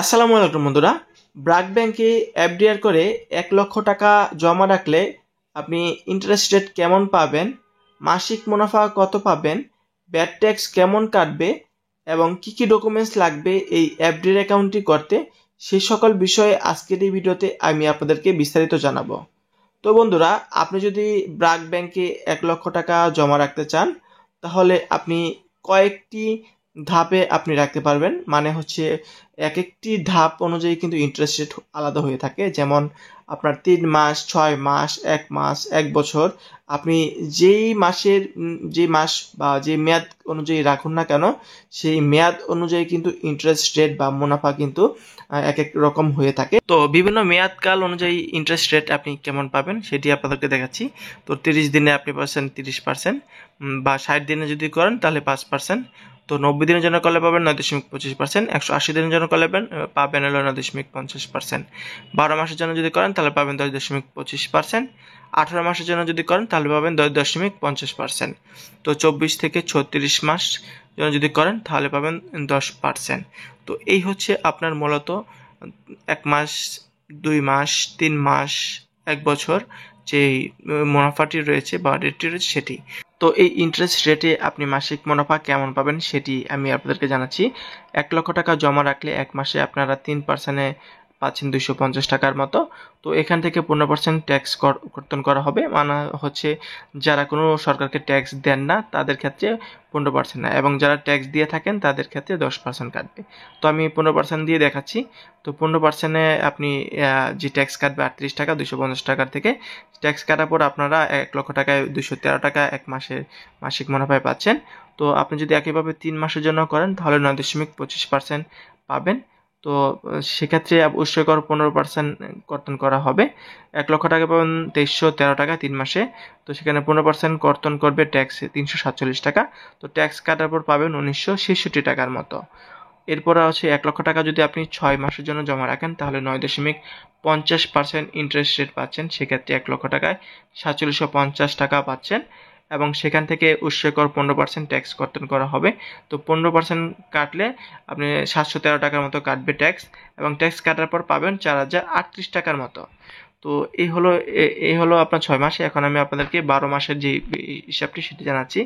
আসসালামু আলাইকুম বন্ধুরা। ব্র্যাক ব্যাংকে এফডিআর করে 1 লক্ষ টাকা জমা রাখলে আপনি ইন্টারেস্ট রেট কেমন পাবেন, মাসিক মুনাফা কত পাবেন, ব্যাড ট্যাক্স কেমন কাটবে এবং কি কি ডকুমেন্টস লাগবে এই এফডিআর অ্যাকাউন্টটি করতে, সেই সকল বিষয়ে আজকের এই ভিডিওতে আমি আপনাদেরকে বিস্তারিত জানাবো। তো বন্ধুরা, আপনি যদি ব্র্যাক ব্যাংকে 1 লক্ষ টাকা জমা রাখতে চান তাহলে আপনি কয়েকটি ধাপে আপনি রাখতে পারবেন। মানে হচ্ছে এক একটি ধাপ অনুযায়ী কিন্তু ইন্টারেস্ট রেট আলাদা হয়ে থাকে। যেমন আপনার 3 মাস, 6 মাস, 1 মাস, 1 বছর, আপনি যেই মাসের যে মাস বা যে মেয়াদ অনুযায়ী রাখুন না কেন, সেই মেয়াদ অনুযায়ী কিন্তু ইন্টারেস্ট রেট বা মুনাফা কিন্তু এক এক রকম হয়ে থাকে। তো বিভিন্ন মেয়াদকাল অনুযায়ী ইন্টারেস্ট রেট আপনি কেমন পাবেন সেটি আপনাদেরকে দেখাচ্ছি। তো 30 দিনে আপনি পাচ্ছেন 30%, বা 60 দিনে যদি করেন তাহলে 5%। তো 90 দিনের জন্য করলে পাবেন 9.25%, 180 দিনের জন্য করলে পাবেন হলো 9.50%, 12 মাসের জন্য যদি করেন তাহলে পাবেন 10.25%, 18 মাসের জন্য যদি করেন তাহলে পাবেন 10.50%। তো 24 থেকে 36 মাস জন্য যদি করেন তাহলে পাবেন 10%। তো এই হচ্ছে আপনার মূলত 1 মাস, 2 মাস, 3 মাস, 1 বছর যেই মুনাফাটি রয়েছে বা রেটটি রয়েছে সেটি। তো এই ইন্টারেস্ট রেটে আপনি মাসিক মুনাফা কেমন পাবেন সেটি আমি আপনাদেরকে জানাচ্ছি। 1 লক্ষ টাকা জমা রাখলে 1 মাসে আপনারা 3%-এ পাচ্ছেন 250 টাকার মতো। তো এখান থেকে 15% ট্যাক্স কর্তন করা হবে। মানে হচ্ছে যারা কোনো সরকারকে ট্যাক্স দেন না তাদের ক্ষেত্রে 15% না, এবং যারা ট্যাক্স দিয়ে থাকেন তাদের ক্ষেত্রে 10% কাটবে। তো আমি 15% দিয়ে দেখাচ্ছি। তো 15%-এ আপনি যে ট্যাক্স কাটবে 38 টাকা 250 টাকার থেকে, ট্যাক্স কাটার পর আপনারা 1 লক্ষ টাকায় 213 টাকা এক মাসের মাসিক মুনাফায় পাচ্ছেন। তো আপনি যদি একইভাবে 3 মাসের জন্য করেন তাহলে 9.25% পাবেন। তো সেক্ষেত্রে অবশ্যই 15% কর্তন করা হবে। 1 লক্ষ টাকা পাবেন 2313 টাকা 3 মাসে। তো সেখানে 15% কর্তন করবে ট্যাক্স 347 টাকা। তো ট্যাক্স কাটার পর পাবেন 1966 টাকার মতো। এরপরে হচ্ছে 1 লক্ষ টাকা যদি আপনি 6 মাসের জন্য জমা রাখেন তাহলে 9.50% ইন্টারেস্ট রেট পাচ্ছেন। সেক্ষেত্রে 1 লক্ষ টাকায় 4750 টাকা পাচ্ছেন, এবং সেখান থেকে উৎসেকর 15% ট্যাক্স কর্তন করা হবে। তো 15% কাটলে আপনি 713 টাকার মতো কাটবে ট্যাক্স, এবং ট্যাক্স কাটার পর পাবেন 4038 টাকার মতো। তো এই হলো আপনার 6 মাসে। এখন আমি আপনাদেরকে 12 মাসের যে হিসাবটি সেটি জানাচ্ছি।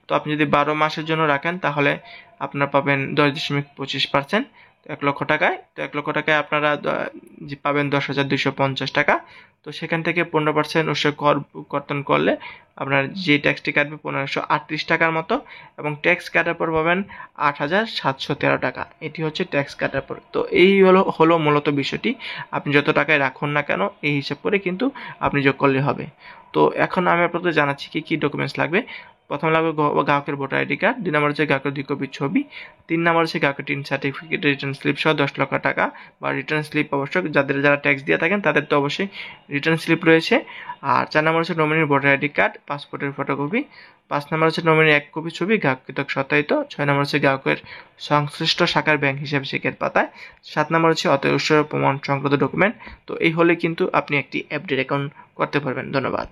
তো আপনি যদি 12 মাসের জন্য রাখেন তাহলে আপনারা পাবেন 10.25%, 1 লক্ষ টাকায়। তো 1 লক্ষ টাকায় আপনারা যে পাবেন 10,250 টাকা। তো সেখান থেকে 15% কর কর্তন করলে আপনার যে ট্যাক্সটি কাটবে 1538 টাকার মতো, এবং ট্যাক্স কাটার পর পাবেন 8,713 টাকা। এটি হচ্ছে ট্যাক্স কাটার পর। তো এই হলো মূলত বিষয়টি। আপনি যত টাকায় রাখুন না কেন এই হিসাব করে কিন্তু আপনি যোগ করলে হবে। তো এখন আমি আপনাদের জানাচ্ছি কি কি ডকুমেন্টস লাগবে। প্রথম লাগবে গ্রাহকের ভোটার আইডি কার্ড, 2 নম্বর হচ্ছে গ্রাহকের 2 কপি ছবি, 3 নম্বর হচ্ছে গ্রাহকের টিন সার্টিফিকেট, রিটার্ন স্লিপ সহ 10 লক্ষ টাকা, বা রিটার্ন স্লিপ অবশ্যই যারা ট্যাক্স দিয়ে থাকেন তাদের তো অবশ্যই রিটার্ন স্লিপ রয়েছে। আর 4 নম্বর হচ্ছে নমিনির ভোটার আইডি কার্ড, পাসপোর্টের ফটোকপি, 5 নম্বর হচ্ছে নমিনির 1 কপি ছবি গ্রাহকৃত সত্যায়িত, 6 নম্বর হচ্ছে গ্রাহকের সংশ্লিষ্ট শাখার ব্যাংক হিসাব শেখের পাতায়, 7 নম্বর হচ্ছে অতএব প্রমাণ সংক্রান্ত ডকুমেন্ট। তো এই হলে কিন্তু আপনি একটি এফডি অ্যাকাউন্ট করতে পারবেন। ধন্যবাদ।